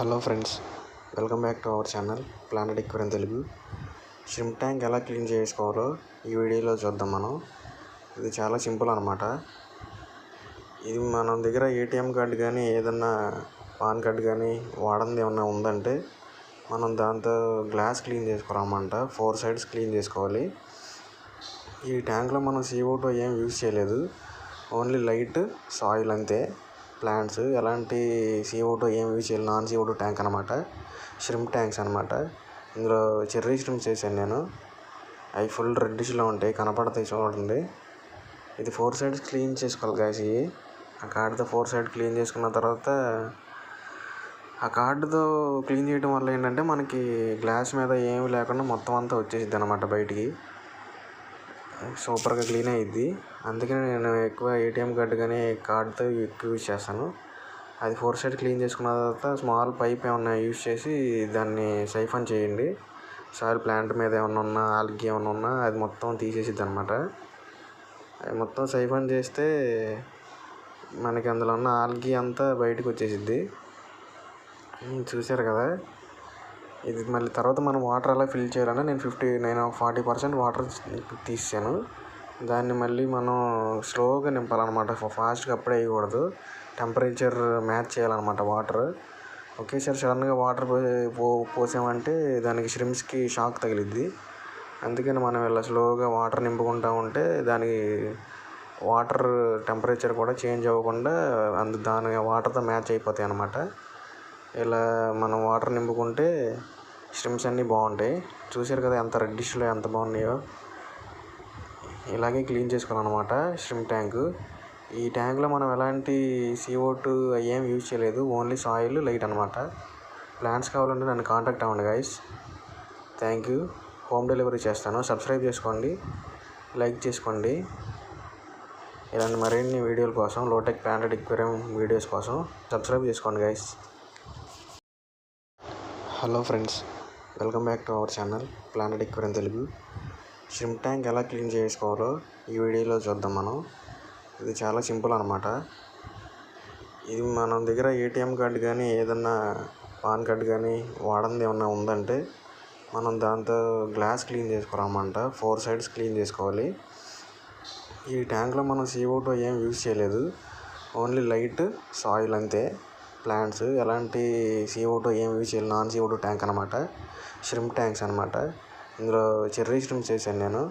Hello friends, welcome back to our channel planet aquarium Telugu. Shrimp tank ఎలా clean చేసుకోవాలో ఈ వీడియోలో చూద్దాం. ఇది చాలా సింపుల్ అనమాట. ఇది మన దగ్గర ఏటీఎం కార్డు కానీ ఏదన్నా పాన్ కార్డు కానీ వాడింది ఏమన్నా ఉందంటే మనం దాంతో గ్లాస్ క్లీన్ చేసుకోవాలన్నమాట. 4 సైడ్స్ క్లీన్ చేసుకోవాలి. ఈ ట్యాంక్లో మనం CO2 ఏం యూజ్ చేయలేదు, ఓన్లీ లైట్ సాయిల్ అంతే. ప్లాంట్స్ ఎలాంటి CO2 ఏం యూజ్ చేయాలి, నాన్ CO2 ట్యాంక్ అనమాట. షింప్ ట్యాంక్స్ అనమాట. ఇందులో చెర్రీ షింప్స్ వేసాను నేను. అవి ఫుల్ రెడ్డిష్లో ఉంటాయి, కనపడతాయి చూడండి. ఇది 4 సైడ్స్ క్లీన్ చేసుకోవాలి గాయస్. ఇవి ఆ కార్డుతో 4 సైడ్ క్లీన్ చేసుకున్న తర్వాత ఆ కార్డుతో క్లీన్ చేయడం వల్ల ఏంటంటే మనకి గ్లాస్ మీద ఏమి లేకుండా మొత్తం అంతా వచ్చేసిద్ది అనమాట బయటికి. సూపర్గా క్లీన్ అయ్యిద్ది. అందుకని నేను ఎక్కువ ఏటీఎం కార్డు కానీ కార్డుతో ఎక్కువ యూజ్ చేస్తాను. అది 4 సైడ్ క్లీన్ చేసుకున్న తర్వాత స్మాల్ పైప్ ఏమన్నా యూజ్ చేసి దాన్ని సైఫన్ చేయండి. సాయిల్ ప్లాంట్ మీద ఏమన్నా ఉన్నా, ఆల్గీ ఏమన్నా ఉన్నా అది మొత్తం తీసేసిద్ది అనమాట. అది మొత్తం సైఫన్ చేస్తే మనకి అందులో ఉన్న ఆల్గీ అంతా బయటకు వచ్చేసిద్ది. చూసారు కదా. ఇది మళ్ళీ తర్వాత మనం వాటర్ ఎలా ఫిల్ చేయాలంటే నేను 40% వాటర్ తీసాను. దాన్ని మళ్ళీ మనం స్లోగా నింపాలన్నమాట. ఫాస్ట్గా అప్పుడే వేయకూడదు. టెంపరేచర్ మ్యాచ్ చేయాలన్నమాట వాటర్. ఒకేసారి సడన్గా వాటర్ పోసామంటే దానికి షింప్స్కి షాక్ తగిలిద్ది. అందుకని మనం ఇలా స్లోగా వాటర్ నింపుకుంటూ ఉంటే దానికి వాటర్ టెంపరేచర్ కూడా చేంజ్ అవ్వకుండా దాని వాటర్తో మ్యాచ్ అయిపోతాయి అన్నమాట. ఇలా మనం వాటర్ నింపుకుంటే షింప్స్ అన్నీ బాగుంటాయి. చూసారు కదా ఎంత రెడ్డిష్లో ఎంత బాగున్నాయో. ఇలాగే క్లీన్ చేసుకోవాలన్నమాట షింప్ ట్యాంకు. ఈ ట్యాంక్లో మనం ఎలాంటి CO2 ఏం యూజ్ చేయలేదు, ఓన్లీ సాయిల్ లైట్ అనమాట. ప్లాంట్స్ కావాలంటే నన్ను కాంటాక్ట్ అవ్వండి guys. Thank you. Home delivery చేస్తాను. సబ్స్క్రైబ్ చేసుకోండి, లైక్ చేసుకోండి. ఇలాంటి మరిన్ని వీడియోల కోసం, లోటెక్ ప్లానెట్ ఎక్వేరియం వీడియోస్ కోసం సబ్స్క్రైబ్ చేసుకోండి guys. Hello friends, welcome back to our channel planet aquarium Telugu. Shrimp tank ఎలా క్లీన్ చేసుకోవాలో ఈ వీడియోలో చూద్దాం. ఇది చాలా సింపుల్ అనమాట. ఇది మన దగ్గర ఏటీఎం కార్డు కానీ ఏదన్నా పాన్ కార్డు కానీ వాడింది ఏమన్నా ఉందంటే మనం దాంతో గ్లాస్ క్లీన్ చేసుకోవాలన్నమాట. 4 సైడ్స్ క్లీన్ చేసుకోవాలి. ఈ ట్యాంక్లో మనం CO2 ఏం యూజ్ చేయలేదు, ఓన్లీ లైట్ సాయిల్ అంతే. ప్లాంట్స్ ఎలాంటి CO2 ఏం యూజ్ చేయాలి, నాన్ CO2 ట్యాంక్ అనమాట. షింప్ ట్యాంక్స్ అనమాట. ఇందులో చెర్రీ షింప్స్ వేసాను నేను.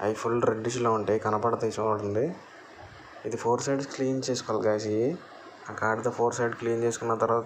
అవి ఫుల్ రెడ్డిష్లో ఉంటాయి, కనపడతాయి చూడండి. ఇది 4 సైడ్స్ క్లీన్ చేసుకోవాలి గాయస్. ఇవి ఆ కార్డుతో 4 సైడ్ క్లీన్ చేసుకున్న తర్వాత